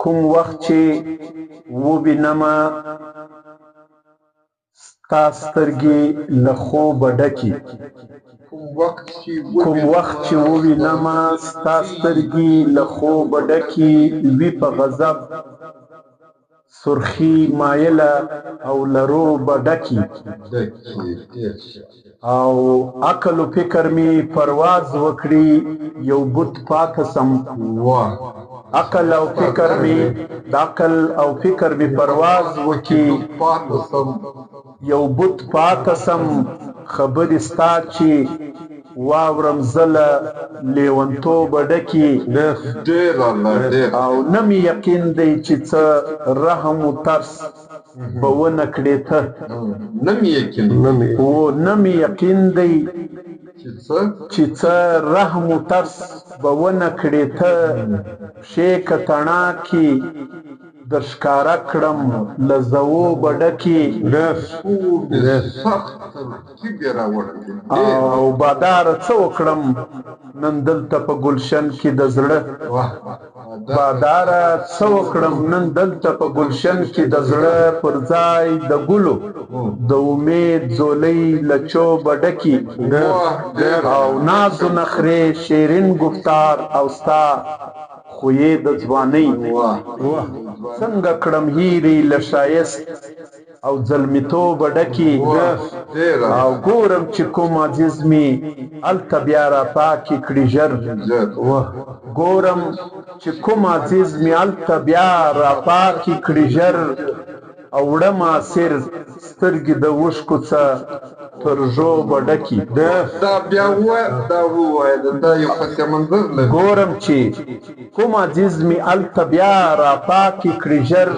کوم وخت چې ووینمه ستا سترګې له خوبه ډکې کوم وخت چې ووینمه ستا سترګې له خوبه ډکې وي په غضب سرخي مایله او له روبه ډکې او عقل و فکر مې پرواز وکړي یو بت پاته سم عقل او فکر مې د عقل او فکر مې پرواز وکړي یو بت پاته سم خبرې ستا چې واورم زه له لیونتوبه ډکې او نه مې یقین دی چې څه رحم و ترس به ونه کړې ته نه مې یقین دی چې څه رحم و ترس به ونه کړې ته پښې که تڼاکې در ښکاره کړم له ځوابه ډکې او باداره څه وکړم نن دلته په ګلشن کې د زړه باداره څه وکړم نن دلته په ګلشن کې د زړه پر ځای د ګلو د امید ځولۍ له چوبه ډکې او ناز و نخرې شیرین گفتار او ستا خویې د ځوانۍ څنګه کړم هیرې له ښایست او زلمیتوبه ډکې او ګورم چې کوم عزیز مې هلته بیا راپاکې کړي ژر ګورم چې کوم عزیز مې هلته بیا راپاکې کړي ژر او وړم اسیر سترګې د اوښکو څه تر ژوبه ډکې ګورم چې کوم عزیز مې هلته بیا راپاکې کړي ژر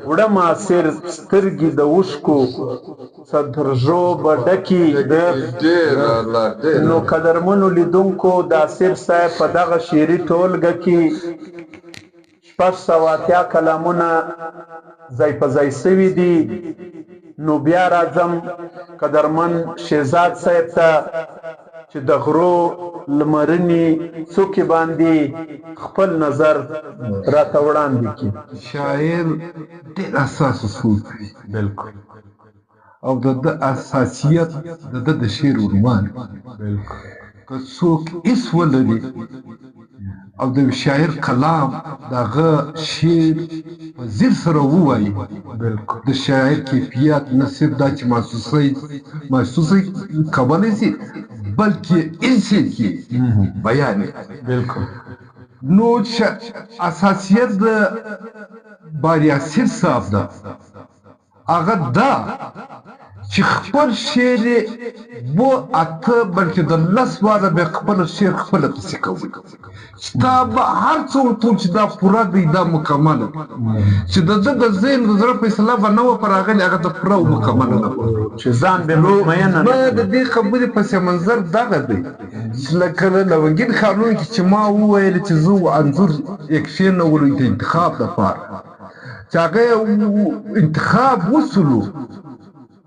وړم اسیر سترګې د اوښکو څه تر ژوبه ډکې نو قدرمنو لیدونکو د اسیر صاحب په دغه شعري ټولګه کې 680 کلامونه ځای په ځای سوي دي نو بیا راځم قدرمن شهزاد صاحب ته چې د غرو لمرنې څوکې باندې خپل نظر راته وړاندې کړي شاعر ډېر اساس اصول کوي بالکل او د ده اساسیت د ده د شعر عنوان بالکل که څوک هېڅ ولري او د شاعر کلام د هغه شعر په ځیر سره ووایي د شاعر کیفیت نه صرف دا چې محسوسه کولی شي بلکې انسان کې بیان بالکل نو اساسیت د باریاسر صاحب ده هغه دا چې خپل شعر و اته بلکې د 10 واره به خپل شعر خپل پسې کوي ستا به هر څه ورته چې دا پوره دی دا مکمل چې د ده د ذهن د زړه فیصله به نه وه پر راغلې هغه د پوره او مکمله نه چې ځان به مطمئنه نه د دې خبرې پس منظر دغه دی چې لکه لونګین ښارونو کې چې ما وویل چې زه انځور یکشې نه ولو د انتخاب دپاره چې هغه انتخاب وسلو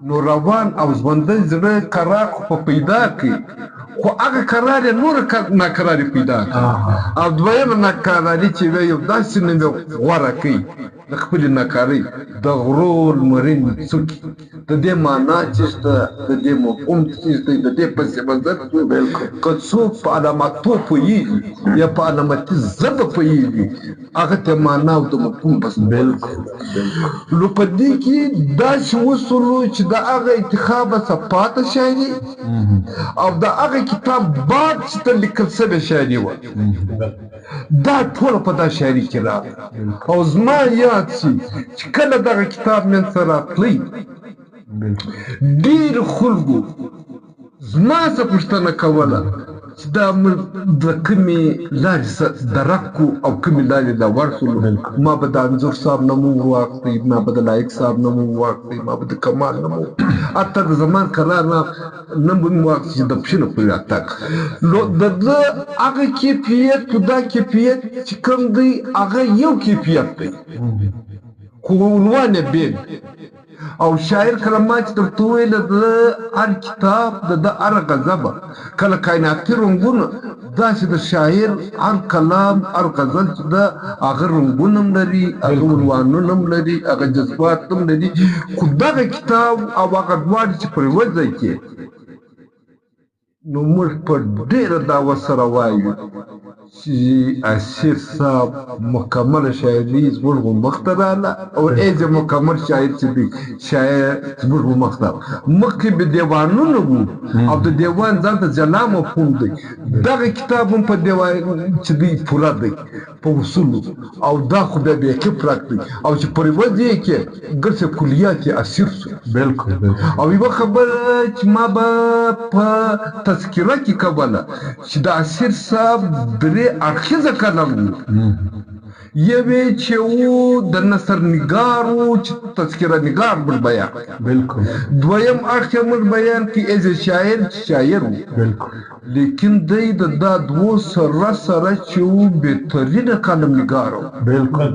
نو روان او ژوندی زړه قرار خو په پیدا کړي خو هغه قرار یې نوره ناقراري پیدا کړي او دویمه ناقراري چې وی یو داسې نه مې غوره کوي د خپلې ناکارۍ د غرو لمرینې څوکې د دې معنا چې شته د دې مفهوم چې شته د دې پس منظر که څوک په علاماتو پوهېږي یا په علامتي ژبه پوهېږي هغه ته معنا او د مفهوم پس بالکل نو په دې کې داسې وسلو چې د هغه انتخابه څه پاته شاعري او د هغه کتاب بعد چې ته لیکل شوې شاعري وه دا ټوله په دا شاعري کې راغله او زما یاد شي چې کله دغه کتاب من څه راتلی ډېرو خلکو زما څه پوښتنه کوله چې دا د کومې لارې درک او کومې لارې له ورسولو ما به د انځور صاحب نه مو واخلي ما به د لایق صاحب نه مو واخلي ما به د کمال نه مو حتی د زمان قرار نه به مو واخلي چې د پښې نه پورې راتګ نو د ده هغه کیفیت دا کیفیت چې کوم دی هغه یو کیفیت دی خو عنوان یې بېل او شاعر کله ما چې درته وویله د هر کتاب د هر غزه کله کائناتي رنګونه داسې د شاعر هر کلام هر غزل چې ده هغه رنګونه هم لري هغه عنوانونه هم لري هغه جذبات هم لري خو دغه کتاب او هغه دواړه چې پر یوه ځای کې نو موږ په ډېره دعوه سره وایو چې اسیر صاحب مکمل شاعري زموږ په مخ ته راغله او ایز مکمل شاعر چې دی شاعر زموږ په مخ ته مخکې به دیوانونه وو او د دیوان ځان ته جلا مفهوم دی دغه کتاب هم په دیوان چې دی پوره دی په اصولو او دا خو بیا بیخي فرق دی او چې پر یوه ځای کې ګرڅه کلیات یې اسیر شو بالکل او یوه خبره چې ما به په تذکره کې کوله چې د اسیر صاحب درې اړخیزه کلم و یوې چې و د نثر نګار و چې تذکره نګار بل بیان بالکل دویم اړخ یې موږ بیان کې ایز شاعر و بالکل لیکن دی د دا دوو سره سره چې و بهترینه کالم نګار و بالکل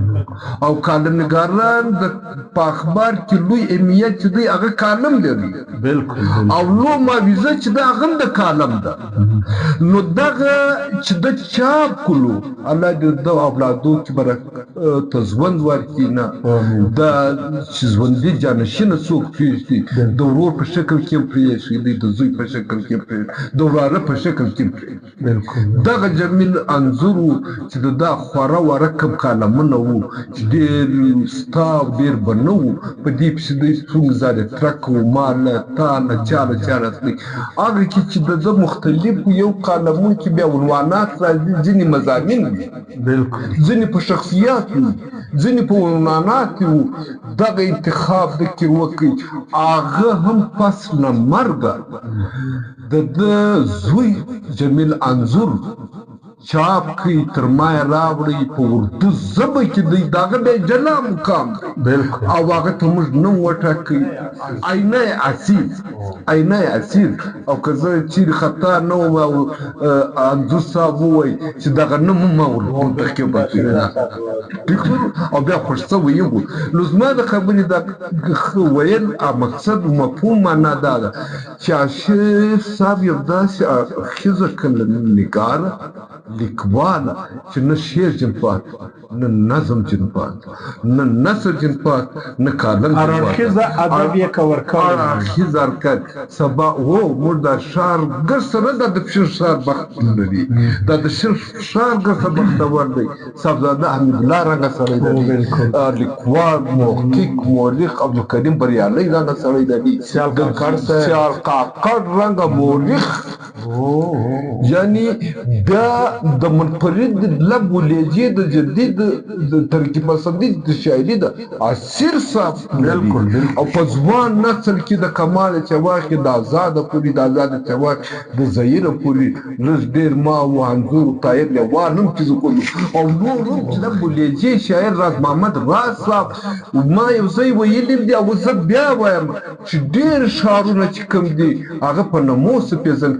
او کالم نګاران د په اخبار کې لوی اهمیت چې دی هغه کالم لري بالکل او لو معاوضه چې د هغه د کالم ده نو دغه چې د چاپ کولو الله دې د اولادو کې ته ژوند ورکړي نه دا چې ژوندي جانشینه څوک پرېږدي د ورور په شکل کې پرېږدي د زوی په شکل کې پرېږدي د وراره په شکل کې پرېږدي بالکل دغه جمیل انځور و چې د دا خواره واره کم کالمونه وو چې ډېر ستا او ډېر به نه وو په دې پسې دوی څومره ځاله ترک و ماله تاله چاله اخلي هغه کې چې د مختلفو یو کالمونو کې بیا عنوانات راځي ځینې مضامین دي بالکل ځینې په شخصیات وي ځینې په عنوانات وو دغه انتخاب د کې وکړي هغه هم پس له مرګه د ده زوی جمیل انځور چاپ کړي تر ما یې راوړی په اردو ژبه کې دی د هغه بیا جلا مقام دی بالکل او هغه ته موږ نوم وټاکئ آینه اسیر او که زه چیرې خطا نه وم او انځور صاحب ووایي چې دغه نوم هم ما ورمنتخب کړی او بیا خوښ شوی یم نو زما د خبرې دا ویل مقصد و مفهوم معنا دا ده چې اسیر صاحب یو داسې ښځه کلمنګاره لیکواله چې نه شعر جن پات نه نظم جن پات نه نثر جن پات نه کالم جن پات اړخیزه ادب یې کور کړی اړخیزه ارکان سبا و موږ دا ښار ګر سره دا د پشیر ښار بخت لري دا د ښار ګر سره بختور دی صاحبزاده حمیدالله رنګه سړی دی لیکوال محقق مورخ عبدالکریم بریالي رنګه سړی دی سیال کاکړ رنګه مورخ یعنی دا د منفرد لب ولیجې د جدید د ترکیب صدید د شاعري د اسیر صاحب بالکل او په ځوان نسل کې د کمال چواکې د آزاده پورې د آزاده چواک د زهیره پورې لږ ډېر ما و انځور طاهر لیوال هم چې زه کولو او نور هم چې لب ولیجې شاعر راز محمد راز صاحب ما یو ځای ویلي دي او زه بیا وایم چې ډېر ښارونه چې کوم دي هغه په ناموسه پېژندل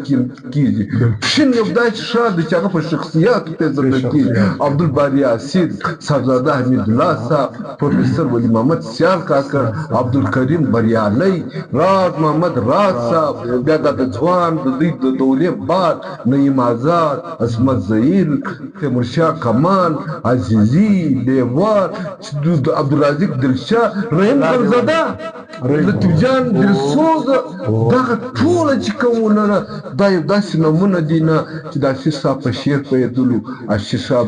کېږي شین یو داسې ښار دی چې هغه په شخصیاتو پېژندل کېږي عبدالباري اسیر صاحبزاده حمیدالله صاحب پروفیسر ولی محمد سیال کاکړ عبدالکریم بریالي راز محمد راز صاحب بیا دا د ځوان د دوی د دولې باد نعیم آزاد عصمت زهیر تیمورشاه کمال عزیزي لیوال عبدالرازق دلشاه رحیم ګلزاده لطیف جان دلسوزه دغه ټوله چې کومونه دا یو داسې نومونه دي نه چې د اسیر صاحب په شعر پوهېدلو اسیر صاحب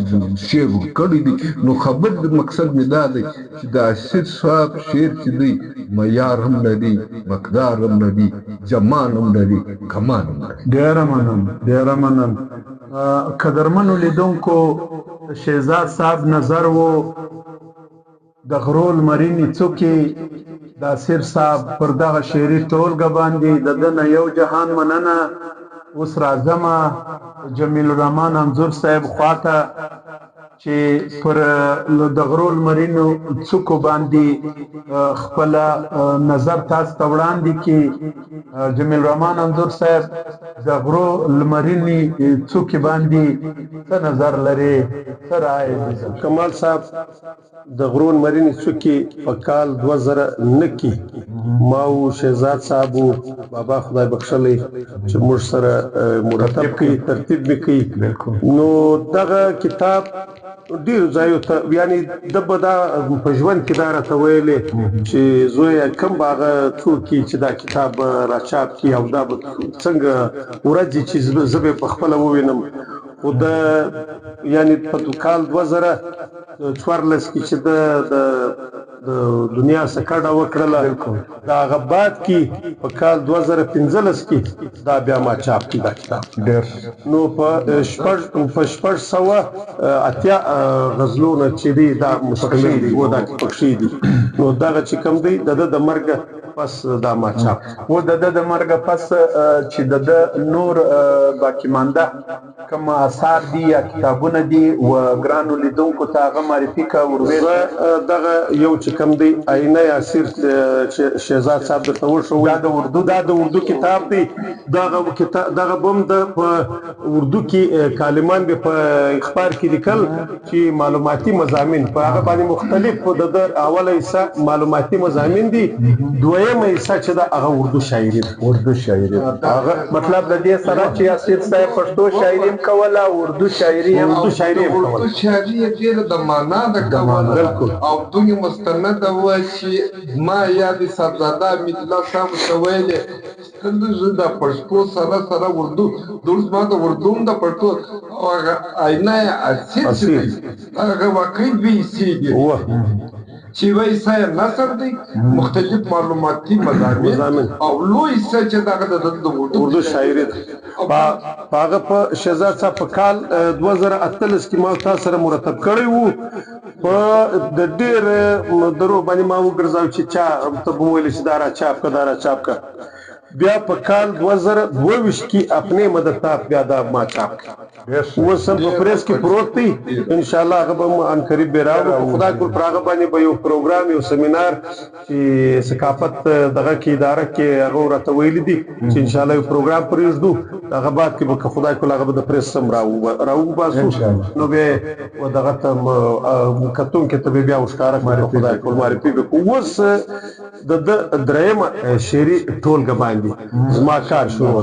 شعر ورکړی دی نو خبر د مقصد مې دا دی چې د اسیر صاحب شعر چې دی معیار هم لري مقدار هم لري جمان هم لري کمان هم لري ډېره منم قدرمنو لیدونکو شهزاد صاحب نظر و د غرو لمرینې څوکې د اسیر صاحب پر دغه شعري ټولګه باندې د ده نه یو جهان مننه اوس راځمه جمیل الرحمن انځور صاحب خواته چې پر د غرو لمرینو څوکو باندې خپل نظر تاسو ته وړاندې کړي جمیل الرحمن انځور صاحب د غرو لمرینې څوکې باندې څه نظر لري څه رائے کمال صاحب د غرو لمرینې څوکې په کال 2009 کې ما او شهزاد صاحب بابا خدای بخښلی چې موږ سره مرتب کوي ترتیب مې کوي نو دغه کتاب ډېرو ځایو ته یعنې ده به دا په ژوند کې دا راته ویلې چې زویه کوم به هغه څوک چې دا کتاب راچاپ کړي او دا به څنګه ورځي چې زه به یې پخپله ووینم خو د یعنې په کال 2014 کې چې د دنیا څخه کډه وکړله د هغه بعد کې په کال 2015 کې دا بیا ما چاپ کړي دا کتاب نو په 680 غزلونه چې دي دا مستقل دي و دا پکښې دي نو دغه چې کوم دی د مرګ پس دا ما چاپ و د مرګ پس چې د نور باقی مانده کوم آثار دي یا کتابونه دي و ګرانو لیدونکو ته هغه معرفي کا وروي دغه یو چې کوم دی آینه یاسر شهزاد صاحب درته وښو دا د اردو کتاب دی دغه بم د اردو کې کالمان به په اخبار کې لیکل چې معلوماتي مضامین په هغه باندې مختلف د اوله حصہ معلوماتي مضامین دي دویمه حصہ چې دا هغه اردو شاعري هغه مطلب د دې سره چې یاسر صاحب پښتو شاعري کوله اردو شاعري ډېره د معنا د کوله او دغه مستند و چې ما یاد صاحبزاده میتلا صاحب ویلې څنګه د پښتو سره اردو ما د اردو د پښتو هغه آینه اصل هغه واقعي وی سي دي چې وایي سایر نثر دی مختلف معلوماتي مضامین او لوی څه چې دغه د اردو شاعري ده هغه په شهزاد صاحب په کال 2018 کې ما تاسو سره مرتب کړی وو په د ډېر درو باندې ما وګرځاو چې چا ته ویل چې دا را چاپ کا بیا په کال 2022 کې خپل مددتاب بیا دا ما چاپ اوس هم په پریس کې پروت دی ان شاء الله هغه به ان قریب به راوړو خدای کول پر هغه باندې به یو پروګرام یو سیمینار چې ثقافت دغه کې اداره کې هغه راته ویل دي چې ان شاء الله یو پروګرام پرېږدو هغه بعد کې به خدای کول هغه د پریس سم راو باسو نو به دغه ته کتون کې ته بیا وشکاره خدای کول معرفي به اوس د درېم شعري ټولګه باندې زما کار شروع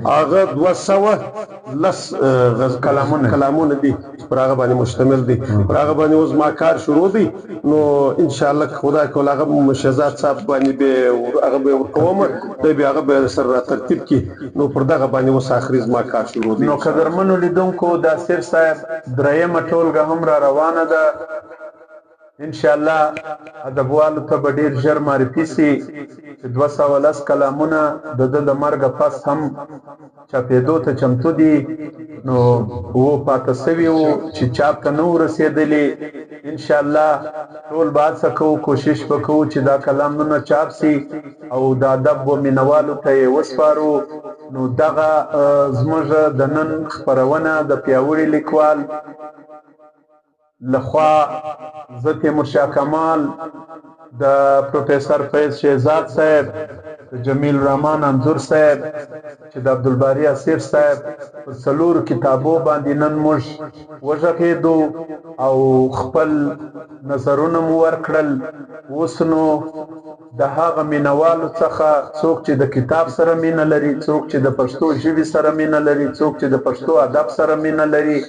هغه 210 کلامونه دي پر هغه باندې مشتمل دي پر هغه باندې اوس ما کار شروع دي نو ان شاء الله خدای کول هغه شهزاد صاحب باندې به هغه به ورکوم به هغه به سره ترتیب کی نو پر دغه باندې اوس اخري ما کار شروع دي نو قدرمنو لیدونکو دا صرف صاحب درېمه ټولګه هم را روانه ده ان شاء الله ادبوالو ته به ډېر ژر معرفي سي چې 210 کلامونه د مرګ پس هم چاپېدو ته چمتو دي نو و پاته سوي وو چې چاپ ته نه ورسېدلي ان شاء الله ټول به هڅه کوو کوشش به کوو چې دا کلامونه چاپ سي او د ادب و مینوالو ته یې وسپارو نو دغه زموږ د نن خپرونه د پیاوړي لیکوال لخوا زه تیمورشاه کمال د پروفیسر فیض شهزاد صاحب د جمیل الرحمن انځور صاحب چې د عبدالباري اسیر صاحب په 4 کتابو باندې نن موږ وغږېدو او خپل نظرونه مو ورکړل اوس نو د هغه مینوالو څخه څوک چې د کتاب سره مینه لري څوک چې د پښتو ژبې سره مینه لري څوک چې د پښتو ادب سره مینه لري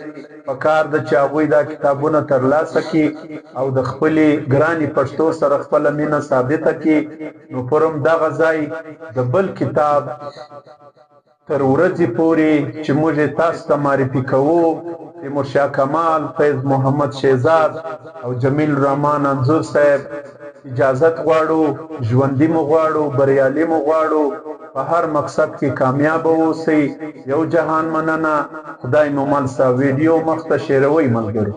پکار د چې هغوی دا کتابونه ترلاسه کړي او د خپلې ګرانې پښتو سره خپله مینه ثابته کړي نو پرم دغه ځای د بل کتاب تر ورځې پورې چې موږ تاسو ته معرفي کوو تیمورشاه کمال فیض محمد شهزاد او جمیل الرحمن انځور صاحب اجازت غواړو ژوندي مو غواړو بریالي مو غواړو په هر مقصد کې کامیاب اوسئ یو جهان مننه خدای مو مل سا ویډیو مخ ته شیروي ملګرو